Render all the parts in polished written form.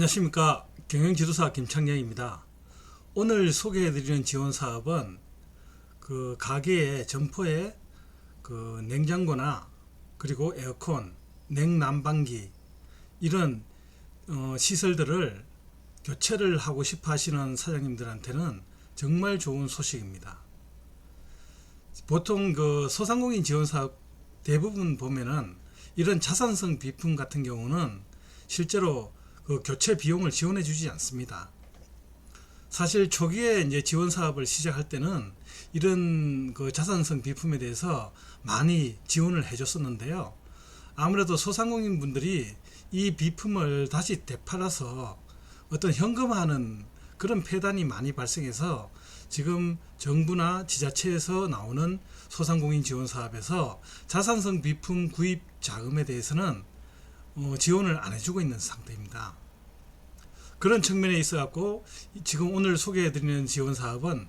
안녕하십니까. 경영지도사 김창영입니다. 오늘 소개해드리는 지원사업은 그 가게의 점포에 그 냉장고나 그리고 에어컨, 냉난방기 이런 시설들을 교체를 하고 싶어 하시는 사장님들한테는 정말 좋은 소식입니다. 보통 그 소상공인 지원사업 대부분 보면은 이런 자산성 비품 같은 경우는 실제로 그 교체 비용을 지원해 주지 않습니다. 사실 초기에 이제 지원 사업을 시작할 때는 이런 그 자산성 비품에 대해서 많이 지원을 해 줬었는데요. 아무래도 소상공인 분들이 이 비품을 다시 되팔아서 어떤 현금화하는 그런 폐단이 많이 발생해서 지금 정부나 지자체에서 나오는 소상공인 지원 사업에서 자산성 비품 구입 자금에 대해서는 지원을 안 해주고 있는 상태입니다. 그런 측면에 있어 갖고 지금 오늘 소개해드리는 지원 사업은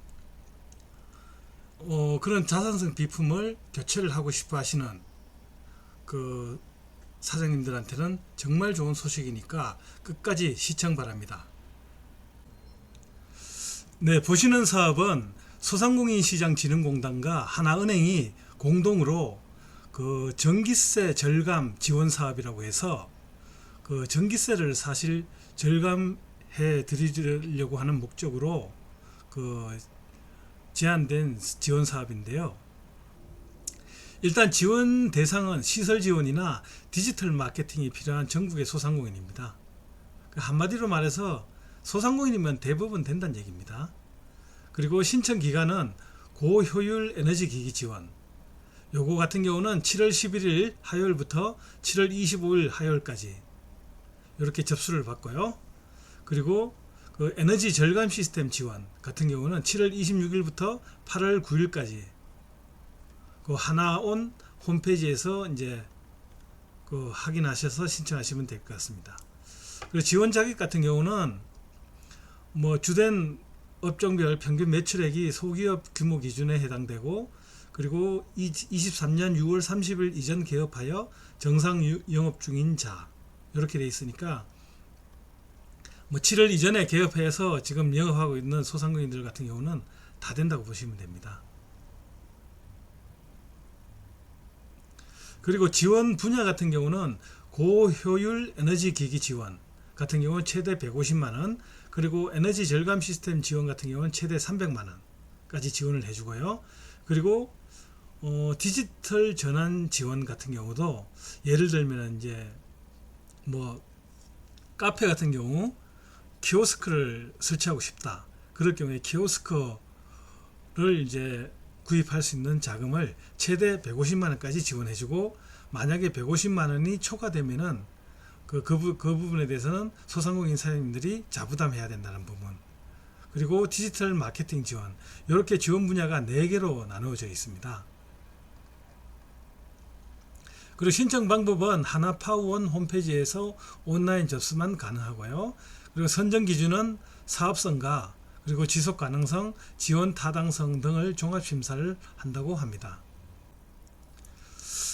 그런 자산성 비품을 교체를 하고 싶어 하시는 그 사장님들한테는 정말 좋은 소식이니까 끝까지 시청 바랍니다. 네, 보시는 사업은 소상공인시장진흥공단과 하나은행이 공동으로 그 전기세 절감 지원 사업이라고 해서 그 전기세를 사실 절감해 드리려고 하는 목적으로 그 제안된 지원 사업인데요. 일단 지원 대상은 시설 지원이나 디지털 마케팅이 필요한 전국의 소상공인입니다. 한마디로 말해서 소상공인이면 대부분 된다는 얘기입니다. 그리고 신청 기간은 고효율 에너지 기기 지원, 요거 같은 경우는 7월 11일 화요일부터 7월 25일 화요일까지 이렇게 접수를 받고요. 그리고 그 에너지 절감 시스템 지원 같은 경우는 7월 26일부터 8월 9일까지 그 하나온 홈페이지에서 이제 그 확인하셔서 신청하시면 될 것 같습니다. 그리고 지원 자격 같은 경우는 뭐 주된 업종별 평균 매출액이 소기업 규모 기준에 해당되고, 그리고 23년 6월 30일 이전 개업하여 정상 영업 중인 자, 이렇게 돼 있으니까 뭐 7월 이전에 개업해서 지금 영업하고 있는 소상공인들 같은 경우는 다 된다고 보시면 됩니다. 그리고 지원 분야 같은 경우는 고효율 에너지 기기 지원 같은 경우는 최대 150만원, 그리고 에너지 절감 시스템 지원 같은 경우는 최대 300만원까지 지원을 해주고요. 그리고 디지털 전환 지원 같은 경우도 예를 들면 이제 뭐 카페 같은 경우 키오스크를 설치하고 싶다, 그럴 경우에 키오스크를 이제 구입할 수 있는 자금을 최대 150만원까지 지원해주고, 만약에 150만원이 초과되면은 그 부분에 대해서는 소상공인 사장님들이 자부담해야 된다는 부분, 그리고 디지털 마케팅 지원, 이렇게 지원 분야가 4개로 나누어져 있습니다. 그리고 신청 방법은 하나파원 홈페이지에서 온라인 접수만 가능하고요. 그리고 선정 기준은 사업성과 그리고 지속 가능성, 지원 타당성 등을 종합 심사를 한다고 합니다.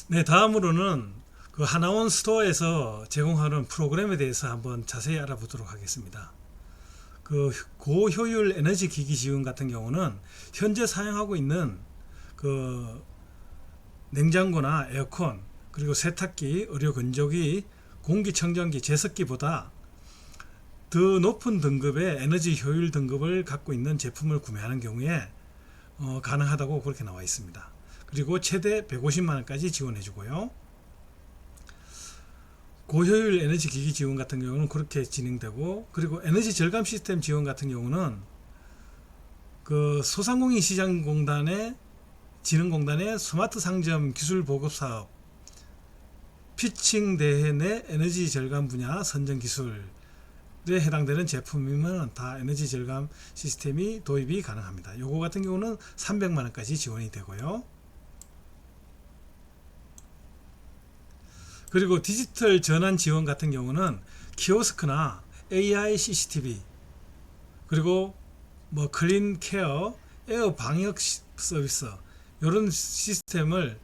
네, 다음으로는 그 하나원 스토어에서 제공하는 프로그램에 대해서 한번 자세히 알아보도록 하겠습니다. 그 고효율 에너지 기기 지원 같은 경우는 현재 사용하고 있는 그 냉장고나 에어컨, 그리고 세탁기, 의료 건조기, 공기청정기, 제습기보다 더 높은 등급의 에너지 효율 등급을 갖고 있는 제품을 구매하는 경우에 가능하다고 그렇게 나와 있습니다. 그리고 최대 150만원까지 지원해 주고요. 고효율 에너지 기기 지원 같은 경우는 그렇게 진행되고, 그리고 에너지 절감 시스템 지원 같은 경우는 그 소상공인 시장공단의 진흥공단의 스마트 상점 기술 보급 사업 피칭 대회 내 에너지 절감 분야 선정 기술에 해당되는 제품이면 다 에너지 절감 시스템이 도입이 가능합니다. 요거 같은 경우는 300만원까지 지원이 되고요. 그리고 디지털 전환 지원 같은 경우는 키오스크나 AI CCTV, 그리고 뭐 클린 케어, 에어 방역 서비스, 이런 시스템을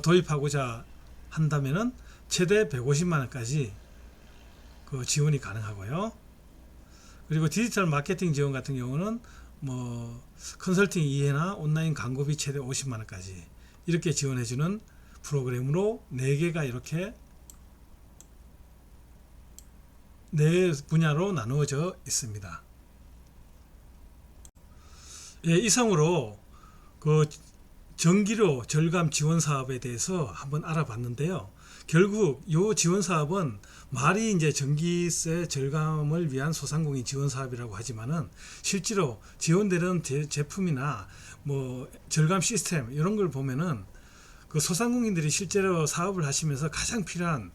도입하고자 한다면은 최대 150만원까지 그 지원이 가능하고요. 그리고 디지털 마케팅 지원 같은 경우는 뭐 컨설팅 이해나 온라인 광고비 최대 50만 원까지 이렇게 지원해주는 프로그램으로 4개가 이렇게 4분야로 나누어져 있습니다. 예, 이상으로 그 전기료 절감 지원 사업에 대해서 한번 알아봤는데요. 결국 이 지원 사업은 말이 이제 전기세 절감을 위한 소상공인 지원 사업이라고 하지만은 실제로 지원되는 제품이나 뭐 절감 시스템 이런 걸 보면은 그 소상공인들이 실제로 사업을 하시면서 가장 필요한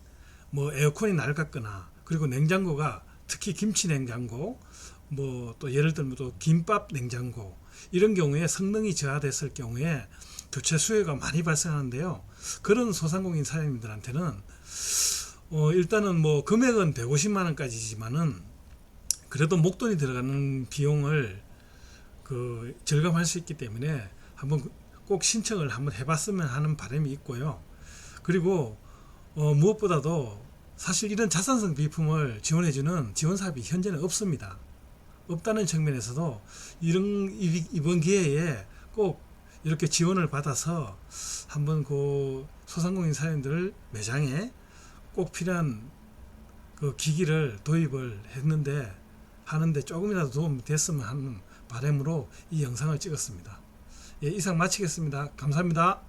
뭐 에어컨이 낡았거나 그리고 냉장고가 특히 김치 냉장고 뭐 또 예를 들면 또 김밥 냉장고 이런 경우에 성능이 저하됐을 경우에 교체 수요가 많이 발생하는데요. 그런 소상공인 사장님들한테는 일단은 뭐 금액은 150만 원까지지만은 그래도 목돈이 들어가는 비용을 그 절감할 수 있기 때문에 한번 꼭 신청을 한번 해봤으면 하는 바람이 있고요. 그리고 무엇보다도 사실 이런 자산성 비품을 지원해주는 지원사업이 현재는 없습니다. 없다는 측면에서도 이번 기회에 꼭 이렇게 지원을 받아서 한번 그 소상공인 사장님들 매장에 꼭 필요한 그 기기를 도입을 하는데 조금이라도 도움이 됐으면 하는 바람으로 이 영상을 찍었습니다. 예, 이상 마치겠습니다. 감사합니다.